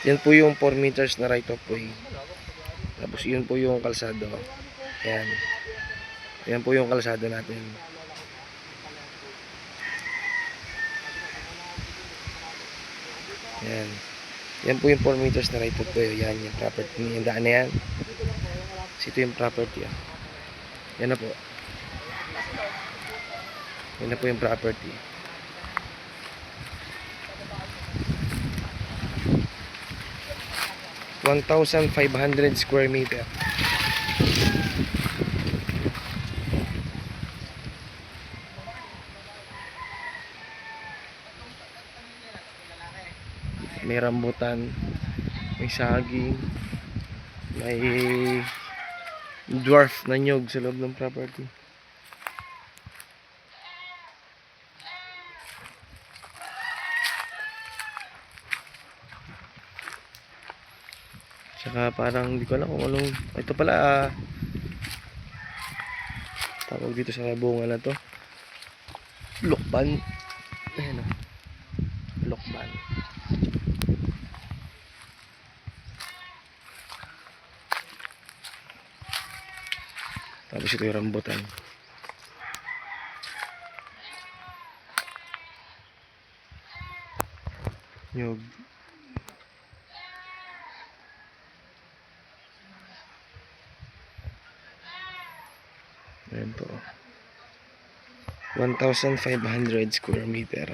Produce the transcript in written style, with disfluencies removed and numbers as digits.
Yan po yung 4 meters na right of way. Tapos yun po yung kalsado. Yan. Yan po yung kalsado natin. Yan. Yan po yung 4 meters na right of way. Yan yung property. Yung daan na yan. Ito yung property. Yan na po. Yan na po yung property. (1,500 square meter). May rambutan, may saging, may dwarf na nyog sa loob ng property. Tsaka parang hindi ko alam kung anong ito pala, tawag dito sa bunga na to, lokban. Ayan o, lokban. Tapos ito yung rambutan. Nyog. Ayan po. 1,500 square meter.